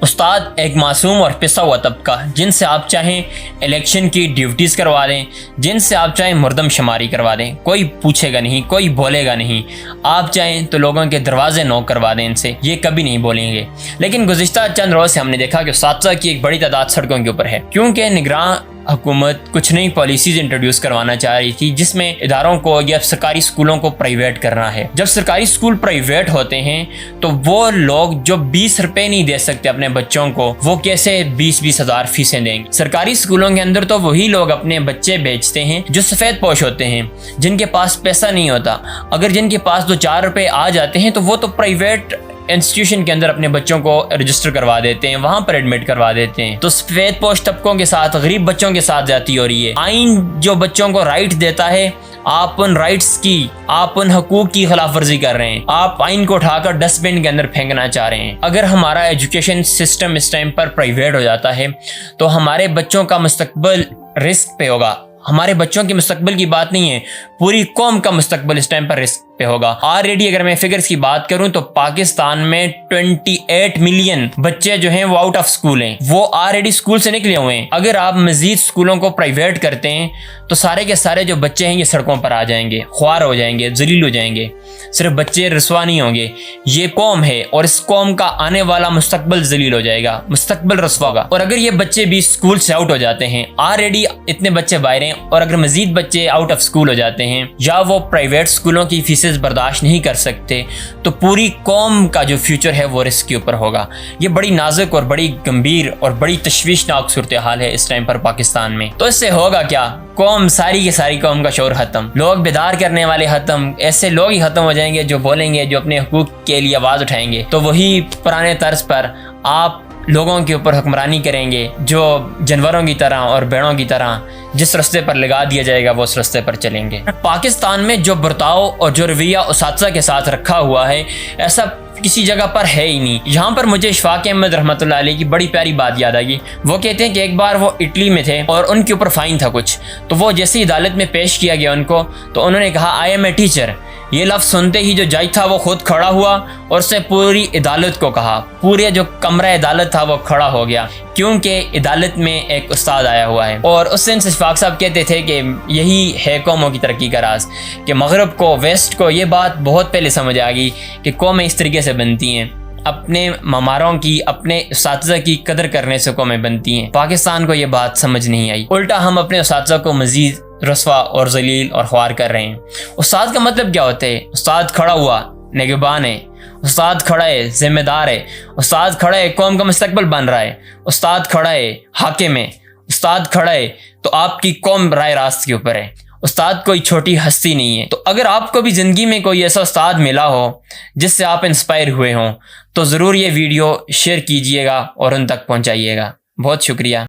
उस्ताद एक मासूम और पिसा हुआ तबका, जिनसे आप चाहें इलेक्शन की ड्यूटीज़ करवा दें, जिनसे आप चाहें मुर्दम शुमारी करवा दें, कोई पूछेगा नहीं, कोई बोलेगा नहीं। आप चाहें तो लोगों के दरवाजे नॉक करवा दें, इनसे ये कभी नहीं बोलेंगे। लेकिन गुज़िश्ता चंद रोज़ से हमने देखा कि उस्ताद की एक बड़ी तादाद सड़कों के ऊपर है, क्योंकि निगरान हुकूमत कुछ नई पॉलिसीज़ इंट्रोड्यूस करवाना चाह रही थी, जिसमें इदारों को या सरकारी स्कूलों को प्राइवेट करना है। जब सरकारी स्कूल प्राइवेट होते हैं तो वो लोग जो 20 रुपए नहीं दे सकते अपने बच्चों को, वो कैसे 20-20 हज़ार फीसें देंगे। सरकारी स्कूलों के अंदर तो वही लोग अपने बच्चे भेजते हैं जो सफ़ेद पोश होते हैं, जिनके पास पैसा नहीं होता। अगर जिनके पास 2-4 रुपए आ जाते हैं तो वो तो प्राइवेट इंस्टीट्यूशन के अंदर अपने बच्चों को रजिस्टर करवा देते हैं, वहां पर एडमिट करवा देते हैं। तो सफेद पोश तबकों के साथ गरीब बच्चों के साथ जाती हो रही है। आइन जो बच्चों को राइट देता है, आप उन राइट्स की, आप उन हकूक की खिलाफ वर्जी कर रहे हैं। आप आइन को उठाकर डस्टबिन के अंदर फेंकना चाह रहे हैं। अगर हमारा एजुकेशन सिस्टम इस टाइम पर प्राइवेट हो जाता है तो हमारे बच्चों का मुस्तकबिल रिस्क पे होगा। हमारे बच्चों के मुस्तकबिल की बात नहीं है, पूरी कौम का मुस्तकबिल इस टाइम पर रिस्क पे होगा। ऑलरेडी अगर मैं फिगर्स की बात करूं तो पाकिस्तान में 28 मिलियन बच्चे जो हैं वो आउट ऑफ स्कूल हैं, वो ऑलरेडी स्कूल से निकले हुए हैं। अगर आप मजीद स्कूलों को प्राइवेट करते हैं तो सारे के सारे जो बच्चे हैं ये सड़कों पर आ जाएंगे, ख्वार हो जाएंगे, जलील हो जाएंगे। सिर्फ बच्चे रसवा नहीं होंगे, ये कौम है और इस कौम का आने वाला मुस्तकबिल जलील हो जाएगा, मुस्तकबिल रसवा होगा। और अगर ये बच्चे भी स्कूल से आउट हो जाते हैं, ऑलरेडी इतने बच्चे बाहर हैं, और अगर मजीद बच्चे आउट ऑफ स्कूल हो जाते हैं या वो प्राइवेट स्कूलों की फीसें बर्दाश्त नहीं कर सकते, तो पूरी कौम का जो फ्यूचर है वो रिस्क के ऊपर होगा। ये बड़ी नाजुक और बड़ी गंभीर और बड़ी तशवीशनाक सूरत हाल है इस टाइम पर पाकिस्तान में। तो इससे होगा क्या? कौम, सारी की सारी कौम का शोर खत्म, लोग बेदार करने वाले खत्म, ऐसे लोग ही खत्म हो जाएंगे जो बोलेंगे, जो अपने हुकूक के लिए आवाज़ उठाएंगे। तो वही पुराने तर्ज पर आप लोगों के ऊपर हुक्मरानी करेंगे, जो जानवरों की तरह और भेड़ों की तरह जिस रास्ते पर लगा दिया जाएगा वो उस रास्ते पर चलेंगे। पाकिस्तान में जो बर्ताव और जो रवैया उसातिज़ा के साथ रखा हुआ है, ऐसा किसी जगह पर है ही नहीं। यहाँ पर मुझे इशफाक अहमद रहमतुल्लाह अलैह की बड़ी प्यारी बात याद आई। वो कहते हैं कि एक बार वो इटली में थे और उनके ऊपर फ़ाइन था कुछ, तो वो जैसे ही अदालत में पेश किया गया उनको, तो उन्होंने कहा आई एम ए टीचर। ये लफ्ज़ सुनते ही जो जज था वो खुद खड़ा हुआ और उसने पूरी अदालत को कहा, पूरे जो कमरा अदालत था वो खड़ा हो गया, क्योंकि अदालत में एक उस्ताद आया हुआ है। और उस दिन इशफाक साहब कहते थे कि यही है कौमों की तरक्की का राज, कि मगरब को, वेस्ट को ये बात बहुत पहले समझ आ गई कि कौमें इस तरीके से बनती हैं, अपने ममारों की, अपने उस्तातिज़ा की कदर करने से कौमें बनती हैं। पाकिस्तान को ये बात समझ नहीं आई, उल्टा हम अपने उस्तातिज़ा को मज़ीद रसवा और जलील और ख्वार कर रहे हैं। उस्ताद का मतलब क्या होता है? उस्ताद खड़ा हुआ, निगहबान है, उस्ताद खड़ा है, जिम्मेदार है, उस्ताद खड़ा है, कौम का मुस्तकबिल बन रहा है, उस्ताद खड़ा है, हाकिम है, उस्ताद खड़ा है तो आपकी कौम राय रास्त के ऊपर है। उस्ताद कोई छोटी हस्ती नहीं है। तो अगर आपको भी ज़िंदगी में कोई ऐसा उस्ताद मिला हो जिससे आप इंस्पायर हुए हों, तो ज़रूर ये वीडियो शेयर कीजिएगा और उन तक पहुँचाइएगा। बहुत शुक्रिया।